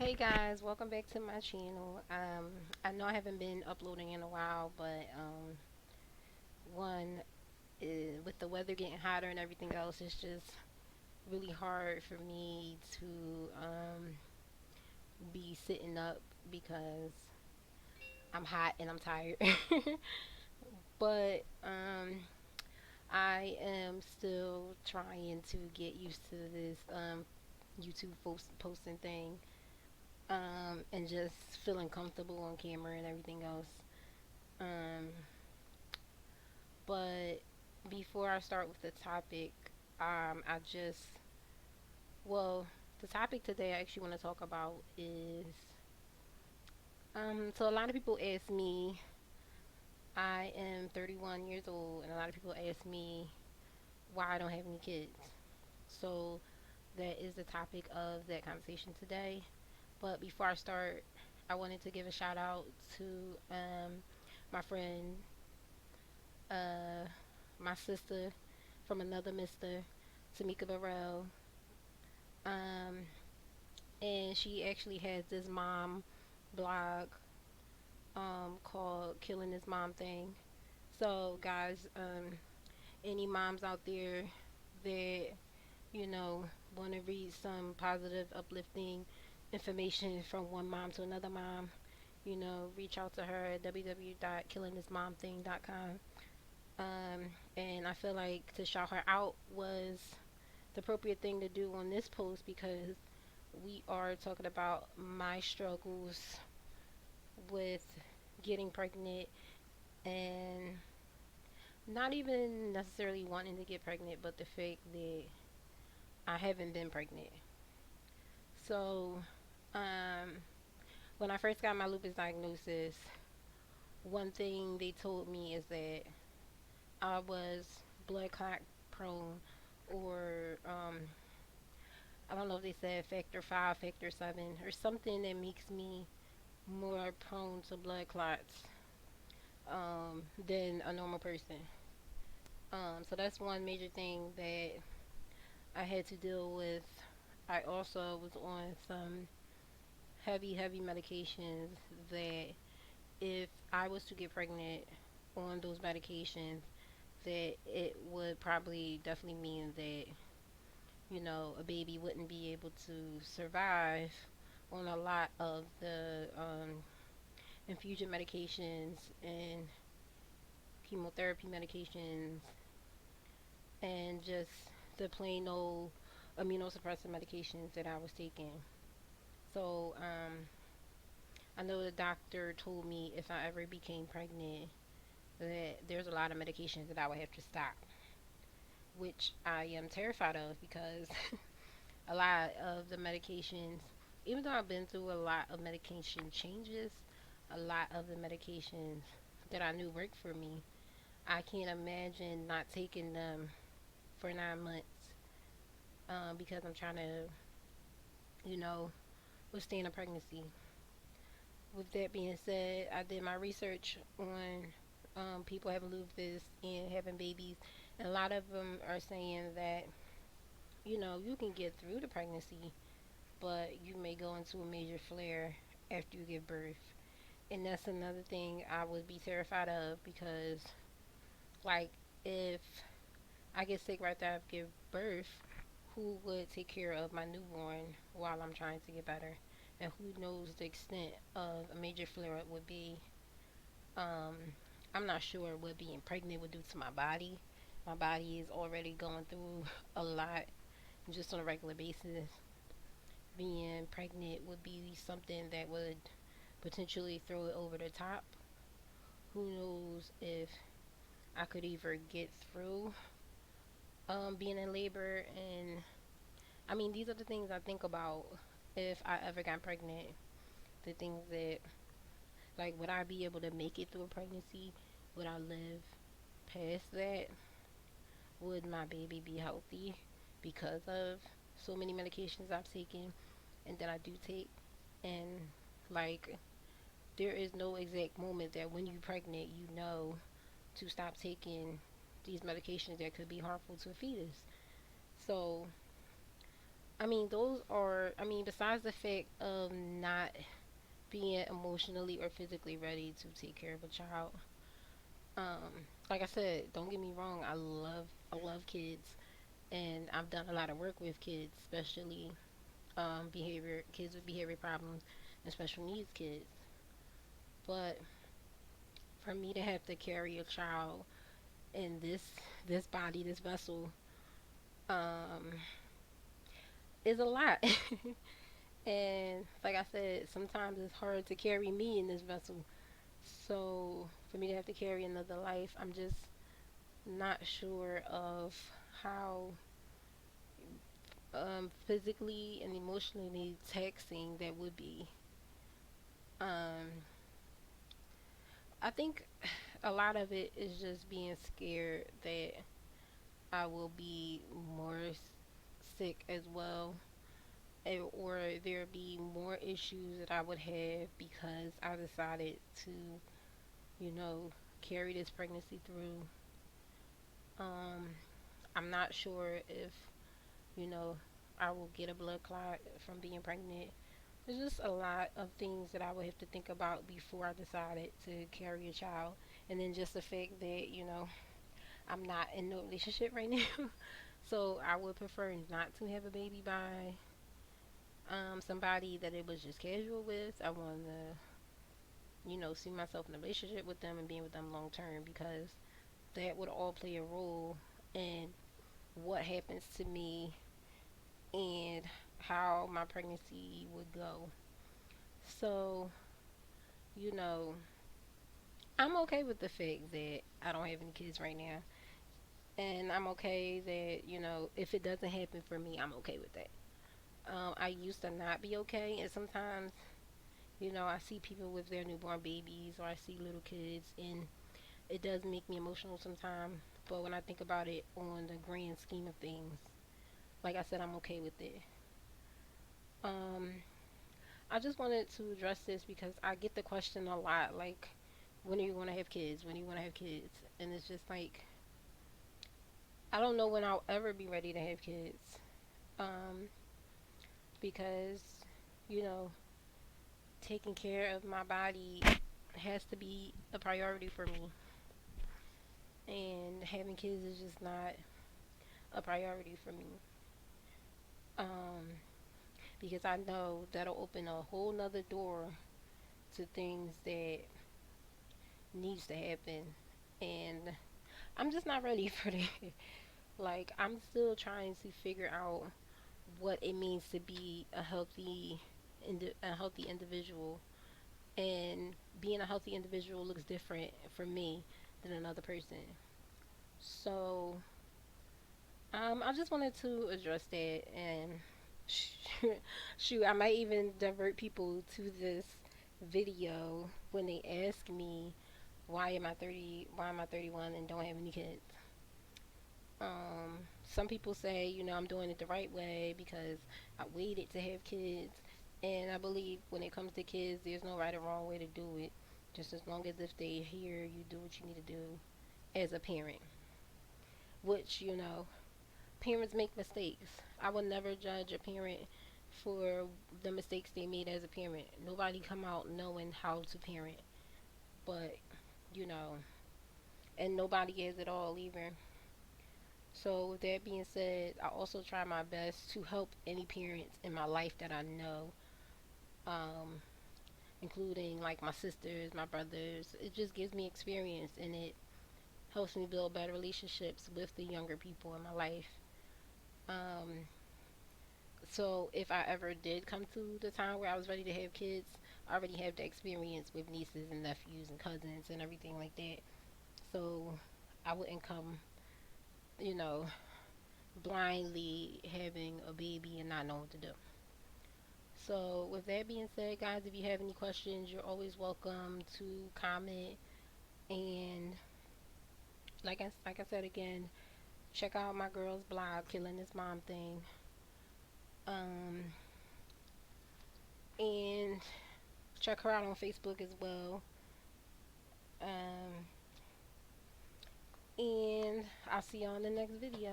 Hey guys, welcome back to my channel. I know I haven't been uploading in a while, but one with the weather getting hotter and everything else, it's just really hard for me to be sitting up because I'm hot and I'm tired. But I am still trying to get used to this YouTube posting thing, and just feeling comfortable on camera and everything else. Um, but before I start with the topic, I just, well, the topic today I actually want to talk about is, so a lot of people ask me, I am 31 years old, and a lot of people ask me why I don't have any kids. So that is the topic of that conversation today. But before I start, I wanted to give a shout out to my friend, uh, my sister from another Mister, Tamika Burrell. Um, and she actually has this mom blog called Killing This Mom Thing. So, guys, any moms out there that, you know, want to read some positive, uplifting information from one mom to another mom, reach out to her at www.killingthismomthing.com. And I feel like to shout her out was the appropriate thing to do on this post because we are talking about my struggles with getting pregnant and not even necessarily wanting to get pregnant, but the fact that I haven't been pregnant. So, um, when I first got my lupus diagnosis, one thing they told me is that I was blood clot prone, or I don't know if they said factor 5, factor 7, or something that makes me more prone to blood clots than a normal person. So that's one major thing that I had to deal with. I also was on some heavy medications that if I was to get pregnant on those medications, that it would probably definitely mean that, a baby wouldn't be able to survive on a lot of the infusion medications and chemotherapy medications and just the plain old immunosuppressive medications that I was taking. So, I know the doctor told me if I ever became pregnant that there's a lot of medications that I would have to stop, which I am terrified of because a lot of the medications, even though I've been through a lot of medication changes, a lot of the medications that I knew worked for me, I can't imagine not taking them for 9 months, because I'm trying to, you know, withstand a pregnancy. With that being said, I did my research on people having lupus and having babies, and a lot of them are saying that, you can get through the pregnancy, but you may go into a major flare after you give birth. And that's another thing I would be terrified of because, like, if I get sick right after I give birth, who would take care of my newborn while I'm trying to get better? And who knows the extent of a major flare up would be. Um, I'm not sure what being pregnant would do to my body. My body is already going through a lot just on a regular basis. Being pregnant would be something that would potentially throw it over the top. Who knows if I could either get through being in labor? And I mean, these are the things I think about if I ever got pregnant. The things that, like, would I be able to make it through a pregnancy? Would I live past that? Would my baby be healthy because of so many medications I've taken and that I do take? And, like, there is no exact moment that when you're pregnant, you know to stop taking these medications that could be harmful to a fetus. So, I mean, those are, I mean, besides the fact of not being emotionally or physically ready to take care of a child, like I said, don't get me wrong, I love kids, and I've done a lot of work with kids, especially kids with behavior problems and special needs kids. But for me to have to carry a child in this body, this vessel, um, is a lot. And like I said, sometimes it's hard to carry me in this vessel. So for me to have to carry another life, I'm just not sure of how physically and emotionally taxing that would be. Um, I think a lot of it is just being scared that I will be more sick as well, or there be more issues that I would have because I decided to, you know, carry this pregnancy through. Um, I'm not sure if, you know, I will get a blood clot from being pregnant. There's just a lot of things that I would have to think about before I decided to carry a child. And then just the fact that, I'm not in no relationship right now. So I would prefer not to have a baby by somebody that it was just casual with. I want to, see myself in a relationship with them and being with them long term because that would all play a role in what happens to me and how my pregnancy would go. So, you know, I'm okay with the fact that I don't have any kids right now. And I'm okay that, if it doesn't happen for me, I'm okay with that. I used to not be okay, and sometimes, I see people with their newborn babies or I see little kids, and it does make me emotional sometimes. But when I think about it on the grand scheme of things, like I said, I'm okay with it. Um, I just wanted to address this because I get the question a lot, like, when are you going to have kids? When do you want to have kids? And it's just like, I don't know when I'll ever be ready to have kids. Um, because, you know, taking care of my body has to be a priority for me. And having kids is just not a priority for me. Um, because I know that'll open a whole nother door to things that needs to happen. And I'm just not ready for that. Like, I'm still trying to figure out what it means to be a healthy individual, and being a healthy individual looks different for me than another person. So, I just wanted to address that, and shoot, I might even divert people to this video when they ask me why am I 31 and don't have any kids. Some people say, I'm doing it the right way because I waited to have kids. And I believe when it comes to kids, there's no right or wrong way to do it. Just as long as if they hear you do what you need to do as a parent. Which, parents make mistakes. I would never judge a parent for the mistakes they made as a parent. Nobody come out knowing how to parent. But, you know, and nobody has it all either. So, with that being said, I also try my best to help any parents in my life that I know, um, including like my sisters, my brothers. It just gives me experience and it helps me build better relationships with the younger people in my life. Um, so, if I ever did come to the time where I was ready to have kids, I already have the experience with nieces and nephews and cousins and everything like that. So, I wouldn't come, you know, blindly having a baby and not knowing what to do. So, with that being said, guys, if you have any questions, you're always welcome to comment. And like I said again, check out my girl's blog, Killing This Mom Thing. Um, and check her out on Facebook as well. Um, and I'll see you on the next video.